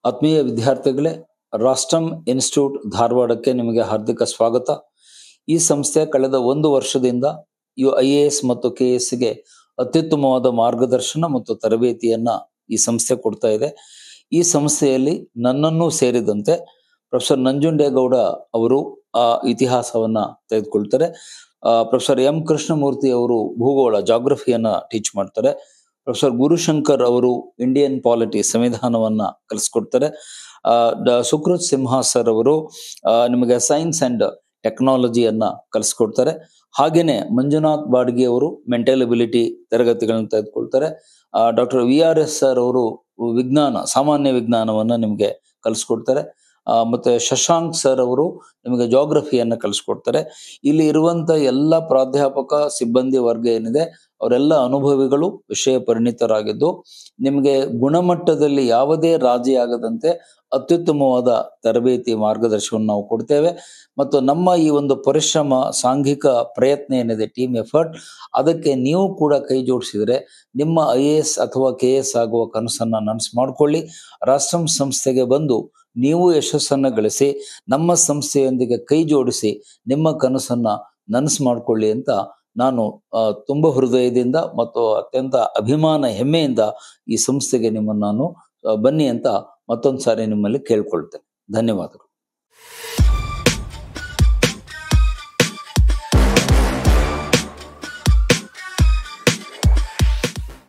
ಆತ್ಮೀಯ ವಿದ್ಯಾರ್ಥಿಗಳೇ, ರಾಷ್ಟ್ರಂ ಇನ್ಸ್ಟಿಟ್ಯೂಟ್ ಧಾರವಾಡಕ್ಕೆ ನಿಮಗೆ ಹಾರ್ದಿಕ ಸ್ವಾಗತ. ಈ ಸಂಸ್ಥೆ ಕಳೆದ 1 ವರ್ಷದಿಂದ IAS ಮತ್ತು KS ಗೆ ಅತ್ಯುತ್ತಮವಾದ ಮಾರ್ಗದರ್ಶನ ಮತ್ತು ತರಬೇತಿಯನ್ನ ಈ ಸಂಸ್ಥೆ ಕೊಡ್ತಾ ಇದೆ. ಈ ಸಂಸ್ಥೆಯಲ್ಲಿ ನನ್ನನ್ನು ಸೇರಿದಂತೆ ಪ್ರೊಫೆಸರ್ ನಂಜುಂಡೇಗೌಡ ಅವರು ಇತಿಹಾಸವನ್ನ ತೆಗೆದುಕೊಳ್ತಾರೆ. ಪ್ರೊಫೆಸರ್ M ಕೃಷ್ಣಮೂರ್ತಿ ಅವರು ಭೂಗೋಳ ಜಾಗ್ರಫಿಯನ್ನ ಟೀಚ್ ಮಾಡ್ತಾರೆ. ಪ್ರೊಫೆಸರ್ ಗುರುಶಂಕರ್ ಅವರು ಇಂಡಿಯನ್ ಪಾಲಿಟಿ ಸಂವಿಧಾನವನ್ನ ಕಲಿಸ್ಕೊಡ್ತಾರೆ. ಸುಕೃತ್ ಸಿಂಹ ಸರ್ ಅವರು ನಿಮಗೆ ಸೈನ್ಸ್ ಅಂಡ್ ಟೆಕ್ನಾಲಜಿಯನ್ನ ಕಲಿಸ್ಕೊಡ್ತಾರೆ. ಹಾಗೇನೆ ಮಂಜುನಾಥ್ ಬಾಡ್ಗಿ ಅವರು ಮೆಂಟಲ್ ಎಬಿಲಿಟಿ ತರಗತಿಗಳನ್ನ ತೆಗೆದುಕೊಳ್ತಾರೆ. ಡಾಕ್ಟರ್ VRS ಸರ್ ಅವರು ಸಾಮಾನ್ಯ ವಿಜ್ಞಾನವನ್ನ ನಿಮಗೆ ಕಲಿಸ್ಕೊಡ್ತಾರೆ. ಮತ್ತೆ ಶಶಾಂಕ್ ಸರ್ ಅವರು ನಿಮಗೆ ಜಾಗ್ರಫಿಯನ್ನ ಕಲಿಸ್ಕೊಡ್ತಾರೆ. ಇಲ್ಲಿ ಇರುವಂತ ಎಲ್ಲ ಪ್ರಾಧ್ಯಾಪಕ ಸಿಬ್ಬಂದಿ ವರ್ಗ ಏನಿದೆ ಅವರೆಲ್ಲ ಅನುಭವಿಗಳು, ವಿಷಯ ಪರಿಣಿತರಾಗಿದ್ದು ನಿಮಗೆ ಗುಣಮಟ್ಟದಲ್ಲಿ ಯಾವುದೇ ರಾಜಿ ಆಗದಂತೆ ಅತ್ಯುತ್ತಮವಾದ ತರಬೇತಿ ಮಾರ್ಗದರ್ಶನವನ್ನು ನಾವು ಕೊಡ್ತೇವೆ. ಮತ್ತು ನಮ್ಮ ಈ ಒಂದು ಪರಿಶ್ರಮ, ಸಾಂಘಿಕ ಪ್ರಯತ್ನ ಏನಿದೆ, ಟೀಮ್ ಎಫರ್ಟ್, ಅದಕ್ಕೆ ನೀವು ಕೂಡ ಕೈ ಜೋಡಿಸಿದರೆ ನಿಮ್ಮ IAS ಅಥವಾ KS ಆಗುವ ಕನಸನ್ನ ನನಸು ಮಾಡಿಕೊಳ್ಳಿ. ರಾಷ್ಟ್ರಂ ಸಂಸ್ಥೆಗೆ ಬಂದು ನೀವು ಯಶಸ್ಸನ್ನು ಗಳಿಸಿ ನಮ್ಮ ಸಂಸ್ಥೆಯೊಂದಿಗೆ ಕೈ ಜೋಡಿಸಿ ನಿಮ್ಮ ಕನಸನ್ನ ನನಸು ಮಾಡಿಕೊಳ್ಳಿ ಅಂತ ನಾನು ತುಂಬ ಹೃದಯದಿಂದ ಮತ್ತು ಅತ್ಯಂತ ಅಭಿಮಾನ, ಹೆಮ್ಮೆಯಿಂದ ಈ ಸಂಸ್ಥೆಗೆ ನಿಮ್ಮನ್ನು ನಾನು ಬನ್ನಿ ಅಂತ ಮತ್ತೊಂದು ಸಾರಿ ನಿಮ್ಮಲ್ಲಿ ಕೇಳ್ಕೊಳ್ತೇನೆ. ಧನ್ಯವಾದಗಳು.